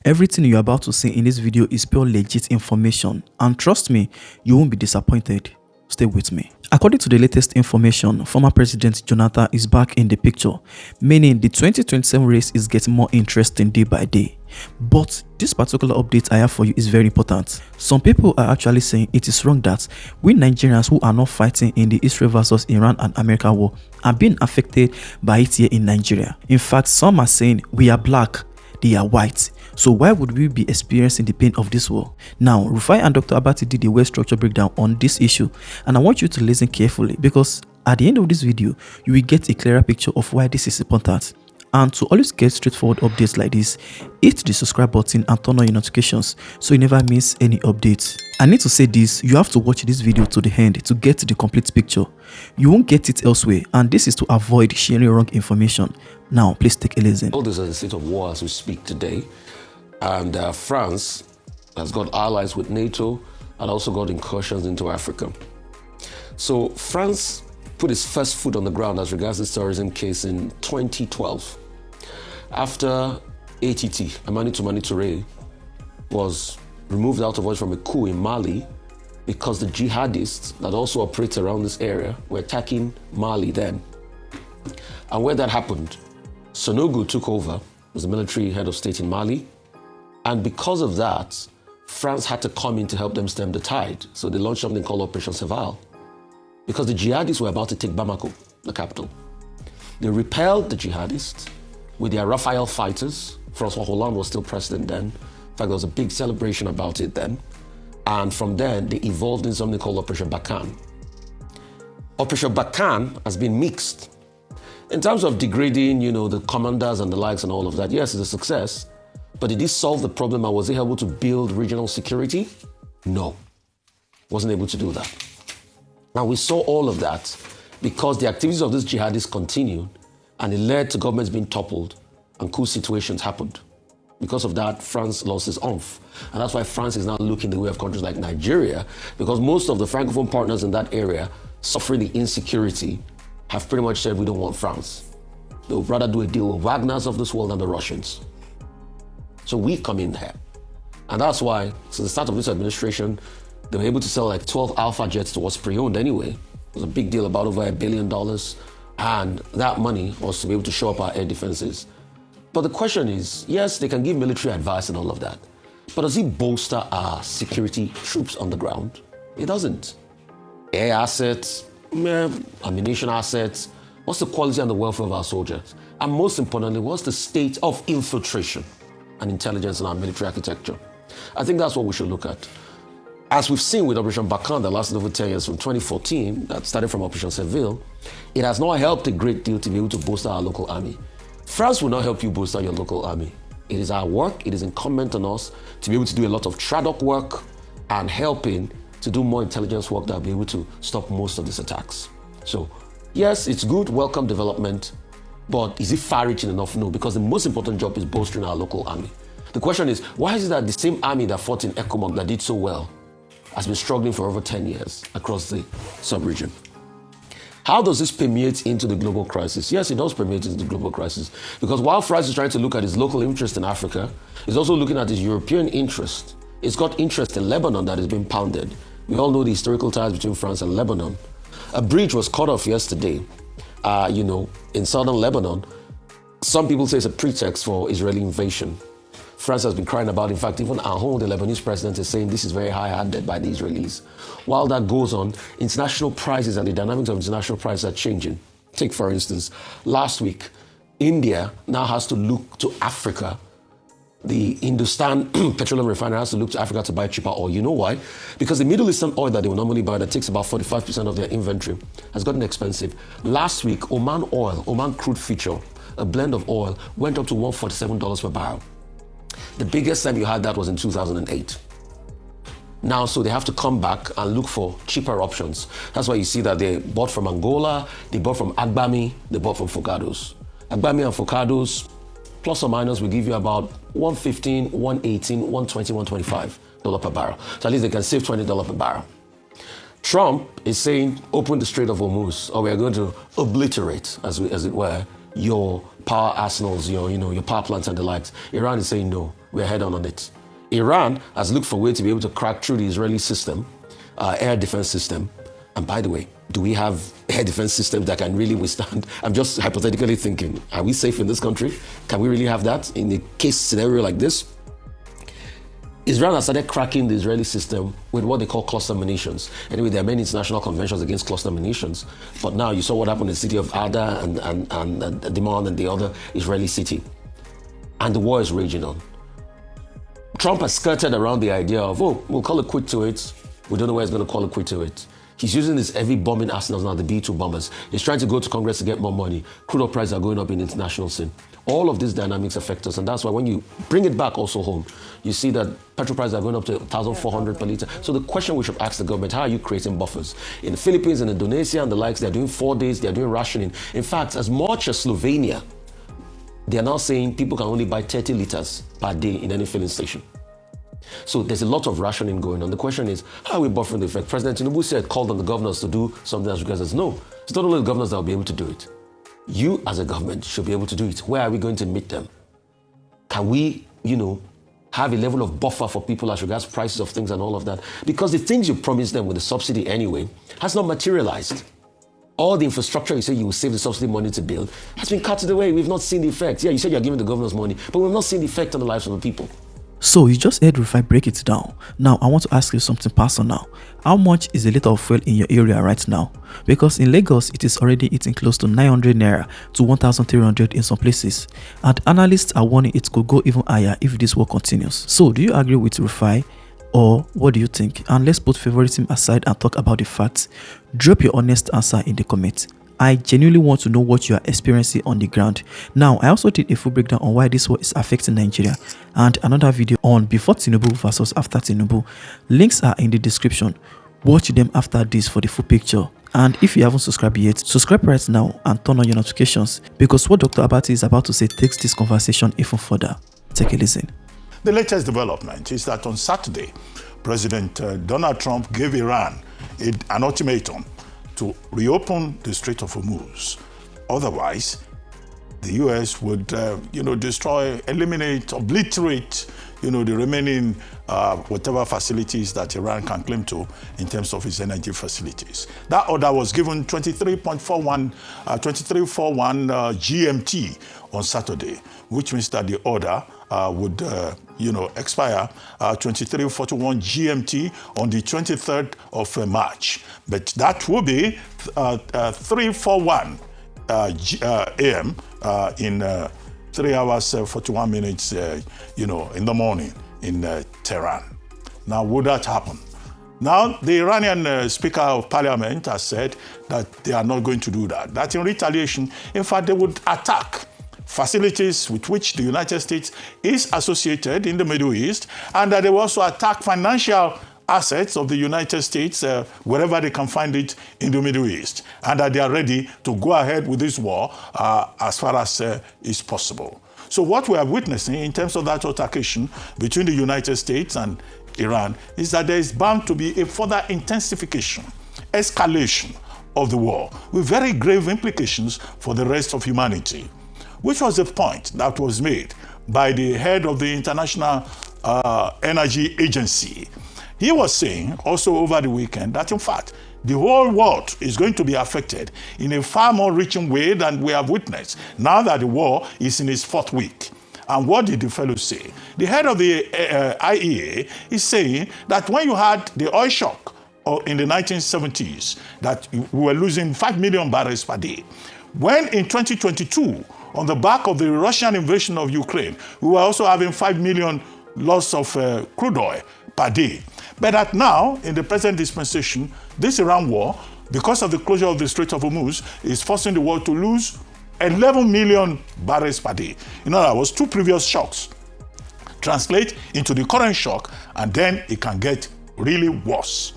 Everything you're about to see in this video is pure legit information, and trust me, you won't be disappointed. Stay with me. According to the latest information, former President Jonathan is back in the picture, meaning the 2027 race is getting more interesting day by day. But this particular update I have for you is very important. Some people are actually saying it is wrong that we Nigerians who are not fighting in the Israel versus Iran and America war are being affected by it here in Nigeria. In fact, some are saying we are black, they are white. So why would we be experiencing the pain of this war? Now, Rufai and Dr. Abati did a well-structured breakdown on this issue, and I want you to listen carefully because at the end of this video, you will get a clearer picture of why this is important. And to always get straightforward updates like this, hit the subscribe button and turn on your notifications so you never miss any updates. I need to say this, you have to watch this video to the end to get the complete picture. You won't get it elsewhere, and this is to avoid sharing wrong information. Now, please take a listen. All this is a state of war as we speak today, and France has got allies with NATO and also got incursions into Africa. So France put its first foot on the ground as regards this terrorism case in 2012. After ATT, Amani Touré, was removed out of office from a coup in Mali because the jihadists that also operate around this area were attacking Mali then. And when that happened, Sonogo took over, was the military head of state in Mali, and because of that, France had to come in to help them stem the tide. So they launched something called Operation Serval, because the jihadists were about to take Bamako, the capital. They repelled the jihadists with their Raphael fighters. François Hollande was still president then. In fact, there was a big celebration about it then. And from then, they evolved in something called Operation Barkhane. Operation Barkhane has been mixed. In terms of degrading, the commanders and the likes and all of that, yes, it's a success. But did it solve the problem and was it able to build regional security? No, wasn't able to do that. Now, we saw all of that because the activities of these jihadists continued and it led to governments being toppled and coup situations happened. Because of that, France lost its oomph. And that's why France is now looking the way of countries like Nigeria, because most of the Francophone partners in that area suffering the insecurity have pretty much said we don't want France. They would rather do a deal with Wagner's of this world than the Russians. So we come in there. And that's why, since the start of this administration, they were able to sell like 12 Alpha jets to what's pre-owned anyway. It was a big deal, about over $1 billion. And that money was to be able to show up our air defenses. But the question is, yes, they can give military advice and all of that. But does it bolster our security troops on the ground? It doesn't. Air assets, ammunition assets. What's the quality and the welfare of our soldiers? And most importantly, what's the state of infiltration and intelligence in our military architecture? I think that's what we should look at. As we've seen with Operation Barkhane that lasted over 10 years from 2014, that started from Operation Seville, it has not helped a great deal to be able to bolster our local army. France will not help you bolster your local army. It is our work, it is incumbent on us to be able to do a lot of TRADOC work and helping to do more intelligence work that will be able to stop most of these attacks. So, yes, it's good, welcome development, but is it far-reaching enough? No, because the most important job is bolstering our local army. The question is, why is it that the same army that fought in Ecomoc that did so well has been struggling for over 10 years across the sub-region? How does this permeate into the global crisis? Yes, it does permeate into the global crisis. Because while France is trying to look at its local interest in Africa, it's also looking at its European interest. It's got interest in Lebanon that is being pounded. We all know the historical ties between France and Lebanon. A bridge was cut off yesterday, in southern Lebanon. Some people say it's a pretext for Israeli invasion. France has been crying about, in fact, even Ahon, the Lebanese president, is saying this is very high-handed by the Israelis. While that goes on, international prices and the dynamics of international prices are changing. Take, for instance, last week, India now has to look to Africa. The Hindustan petroleum refiner has to look to Africa to buy cheaper oil. You know why? Because the Middle Eastern oil that they will normally buy that takes about 45% of their inventory has gotten expensive. Last week, Oman crude feature, a blend of oil, went up to $147 per barrel. The biggest time you had that was in 2008. Now, so they have to come back and look for cheaper options. That's why you see that they bought from Angola, they bought from Agbami, they bought from Focados. Agbami and Focados, plus or minus, will give you about $115, $118, $120, $125 per barrel. So at least they can save $20 per barrel. Trump is saying, open the Strait of Hormuz, or we are going to obliterate, as it were, your power arsenals, your power plants and the likes. Iran is saying no. we're head on it. Iran has looked for a way to be able to crack through the Israeli system, air defense system. And by the way, do we have air defense systems that can really withstand? I'm just hypothetically thinking, are we safe in this country? Can we really have that in a case scenario like this? Israel has started cracking the Israeli system with what they call cluster munitions. Anyway, there are many international conventions against cluster munitions. But now you saw what happened in the city of Ada and Dimon and the other Israeli city. And the war is raging on. Trump has skirted around the idea of, oh, we'll call it quit to it. We don't know where he's going to call it quit to it. He's using his heavy bombing arsenals now, the B-2 bombers. He's trying to go to Congress to get more money. Crude oil prices are going up in international scene. All of these dynamics affect us, and that's why when you bring it back also home, you see that petrol prices are going up to 1,400 per litre. So the question we should ask the government, how are you creating buffers? In the Philippines and Indonesia and the likes, they're doing 4 days, they're doing rationing. In fact, as much as Slovenia, they're now saying people can only buy 30 litres per day in any filling station. So there's a lot of rationing going on. The question is, how are we buffering the effect? President Tinubu said, called on the governors to do something as regards. No, it's not only the governors that will be able to do it. You as a government should be able to do it. Where are we going to meet them? Can we, have a level of buffer for people as regards prices of things and all of that? Because the things you promised them with the subsidy anyway has not materialized. All the infrastructure you say you will save the subsidy money to build has been cut away. We've not seen the effect. Yeah, you said you're giving the governors money, but we've not seen the effect on the lives of the people. So you just heard Rufai break it down. Now I want to ask you something personal. How much is a liter of fuel in your area right now? Because in Lagos it is already eating close to 900 naira to 1,300 in some places, and analysts are warning it could go even higher if this war continues. So do you agree with Rufai, or what do you think? And let's put favoritism aside and talk about the facts. Drop your honest answer in the comments. I genuinely want to know what you are experiencing on the ground. Now, I also did a full breakdown on why this war is affecting Nigeria and another video on before Tinubu versus after Tinubu. Links are in the description. Watch them after this for the full picture. And if you haven't subscribed yet, subscribe right now and turn on your notifications, because what Dr. Abati is about to say takes this conversation even further. Take a listen. The latest development is that on Saturday, President Donald Trump gave Iran an ultimatum to reopen the Strait of Hormuz. Otherwise, the U.S. would, destroy, eliminate, obliterate, the remaining whatever facilities that Iran can claim to in terms of its energy facilities. That order was given 23.41 GMT on Saturday, which means that the order would, expire 23:41 GMT on the 23rd of March. But that will be 3:41 AM in 3 hours 41 minutes, in the morning in Tehran. Now, would that happen? Now, the Iranian Speaker of Parliament has said that they are not going to do that. That in retaliation, in fact, they would attack facilities with which the United States is associated in the Middle East, and that they will also attack financial assets of the United States wherever they can find it in the Middle East, and that they are ready to go ahead with this war as far as is possible. So what we are witnessing in terms of that altercation between the United States and Iran is that there is bound to be a further intensification, escalation of the war with very grave implications for the rest of humanity, which was the point that was made by the head of the International Energy Agency. He was saying also over the weekend that, in fact, the whole world is going to be affected in a far more reaching way than we have witnessed now that the war is in its 4th week. And what did the fellow say? The head of the IEA is saying that when you had the oil shock in the 1970s, that we were losing 5 million barrels per day. When in 2022, on the back of the Russian invasion of Ukraine, we were also having 5 million loss of crude oil per day. But that now, in the present dispensation, this Iran war, because of the closure of the Strait of Hormuz, is forcing the world to lose 11 million barrels per day. In other words, 2 previous shocks translate into the current shock, and then it can get really worse.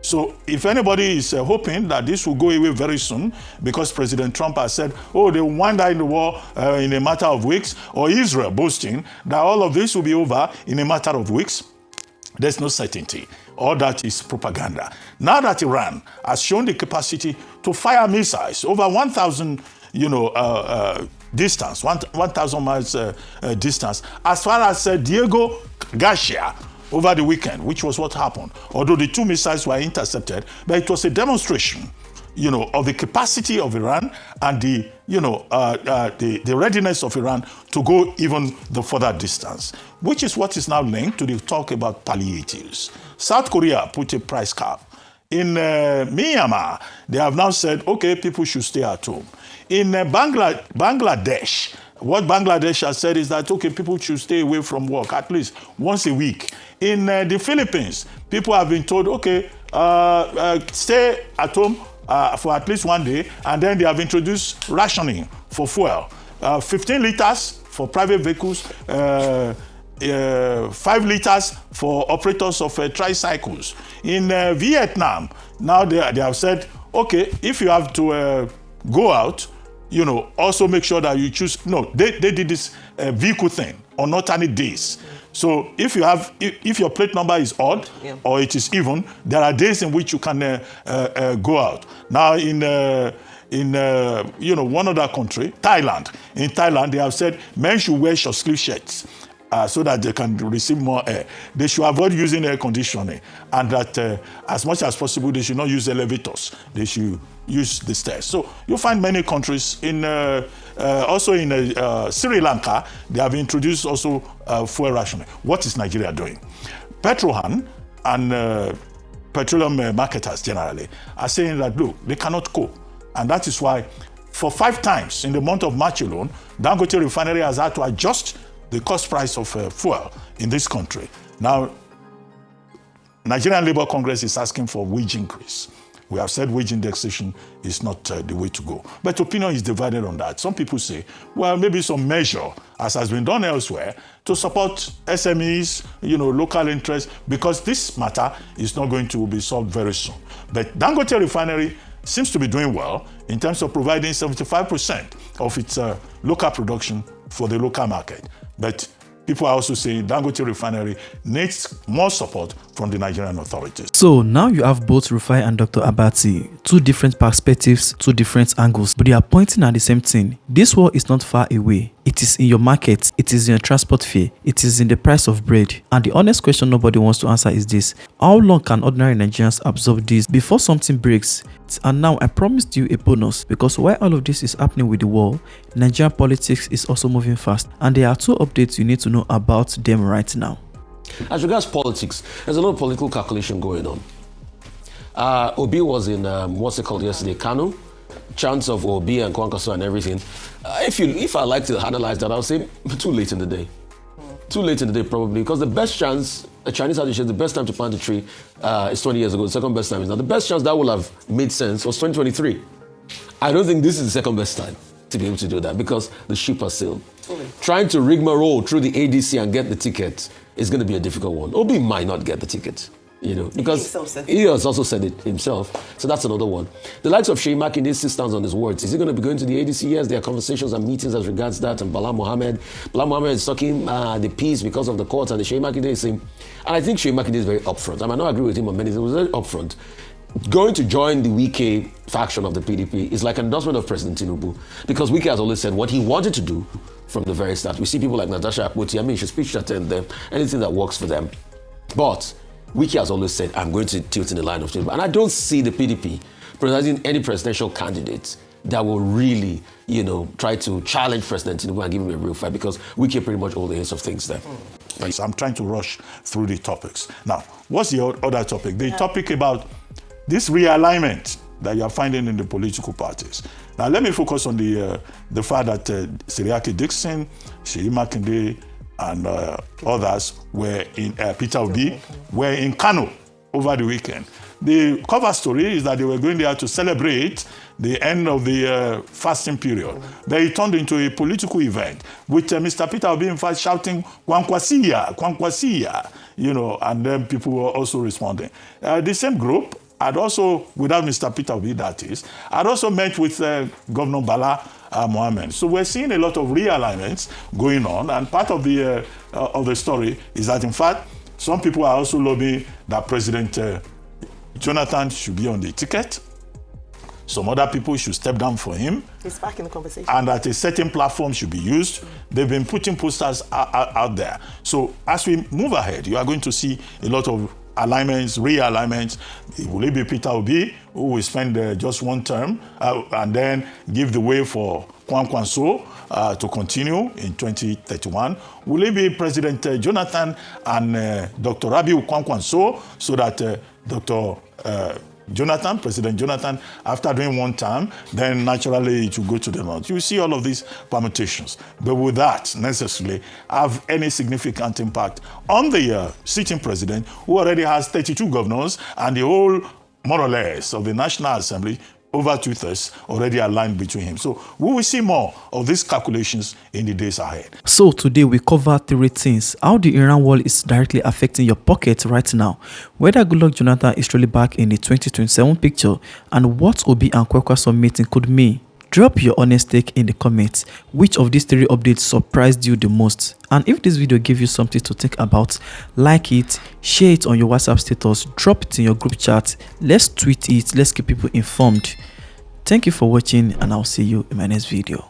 So if anybody is hoping that this will go away very soon, because President Trump has said, oh, they will wind down the war in a matter of weeks, or Israel boasting that all of this will be over in a matter of weeks, there's no certainty. All that is propaganda. Now that Iran has shown the capacity to fire missiles, over 1,000, distance, 1,000 miles distance, as far as Diego Garcia over the weekend, which was what happened. Although the 2 missiles were intercepted, but it was a demonstration, of the capacity of Iran and the readiness of Iran to go even the further distance, which is what is now linked to the talk about palliatives. South Korea put a price cap. In Myanmar, they have now said, okay, people should stay at home. In Bangladesh, what Bangladesh has said is that, okay, people should stay away from work at least once a week. In the Philippines, people have been told, okay, stay at home for at least 1 day, and then they have introduced rationing for fuel. 15 liters for private vehicles, 5 liters for operators of tricycles. In Vietnam, now they have said, okay, if you have to go out, also make sure that you choose. No, they did this vehicle thing on alternate days. So if your plate number is odd or it is even, there are days in which you can go out. Now in one other country, Thailand. In Thailand, they have said men should wear short sleeve shirts so that they can receive more air. They should avoid using air conditioning, and that as much as possible, they should not use elevators. They should use the stairs. So you'll find many countries also in Sri Lanka, they have introduced also fuel rationing. What is Nigeria doing? Petrohan and petroleum marketers generally are saying that, look, they cannot cope. And that is why for 5 times in the month of March alone, Dangote Refinery has had to adjust the cost price of fuel in this country. Now, Nigerian Labour Congress is asking for wage increase. We have said wage indexation is not the way to go. But opinion is divided on that. Some people say, well, maybe some measure, as has been done elsewhere, to support SMEs, local interests, because this matter is not going to be solved very soon. But Dangote Refinery seems to be doing well in terms of providing 75% of its local production for the local market. But people are also saying Dangote Refinery needs more support from the Nigerian authorities. So now you have both Rufai and Dr. Abati, 2 different perspectives, 2 different angles, but they are pointing at the same thing. This war is not far away. It is in your market, it is in your transport fare, it is in the price of bread. And the honest question nobody wants to answer is this: how long can ordinary Nigerians absorb this before something breaks? And now I promised you a bonus, because while all of this is happening with the war, Nigerian politics is also moving fast, and there are 2 updates you need to know about them right now. As regards politics, there's a lot of political calculation going on. Obi was in, what's it called yesterday, Kano? Chants of Obi and Kwankwaso and everything. If I like to analyze that, I'll say too late in the day. Too late in the day, probably, because the best chance, a Chinese tradition, the best time to plant a tree is 20 years ago. The second best time is now. The best chance that will have made sense was 2023. I don't think this is the second best time to be able to do that, because the ship has sailed. Trying to rigmarole through the ADC and get the ticket is going to be a difficult one. Obi might not get the ticket, because he has also said it himself. So that's another one. The likes of Sheikh Makinde still stands on his words. Is he going to be going to the ADC? Yes, there are conversations and meetings as regards that. And Bala Mohammed is talking the peace because of the court, and the Sheikh Makinde is saying, and I think Sheikh Makinde is very upfront. I might not agree with him on many things, but very upfront. Going to join the Wike faction of the PDP is like an endorsement of President Tinubu, because Wike has always said what he wanted to do from the very start. We see people like Natasha Akpoti, she speaks to attend them, anything that works for them. But Wike has always said, I'm going to tilt in the line of Tinubu. And I don't see the PDP presenting any presidential candidate that will really, try to challenge President Tinubu and give him a real fight, because Wike pretty much all the hints of things there. So I'm trying to rush through the topics. Now, what's the other topic? The topic about this realignment that you are finding in the political parties. Now, let me focus on the fact that Seriake Dixon, Sheyi Makinde, and others were in Peter Obi were in Kano over the weekend. The cover story is that they were going there to celebrate the end of the fasting period. But it turned into a political event with Mr. Peter Obi, in fact, shouting, Kwankwasia, Kwankwasia, and then people were also responding. The same group had also, without Mr. Peter Obi, that is, had also met with Governor Bala Mohammed. So we're seeing a lot of realignments going on, and part of the story is that, in fact, some people are also lobbying that President Jonathan should be on the ticket. some other people should step down for him. He's back in the conversation. And that a certain platform should be used. They've been putting posters out there. So as we move ahead, you are going to see a lot of alignments, realignments. Will it be Peter Obi, who will spend just one term and then give the way for Kwankwaso to continue in 2031? Will it be President Jonathan and Dr. Obi Kwankwaso, so that President Jonathan, after doing one term, then naturally it will go to the north. You see all of these permutations. But will that necessarily have any significant impact on the sitting president, who already has 32 governors and the whole, more or less, of the National Assembly, over 2/3 already aligned between him? So we will see more of these calculations in the days ahead. So today we cover 3 things: how the Iran war is directly affecting your pocket right now, whether Goodluck Jonathan is truly back in the 2027 picture, and what Obi and Kwankwaso meeting could mean. Drop your honest take in the comments. Which of these 3 updates surprised you the most? And if this video gave you something to think about, like it, share it on your WhatsApp status, drop it in your group chat. Let's tweet it. Let's keep people informed. Thank you for watching, and I'll see you in my next video.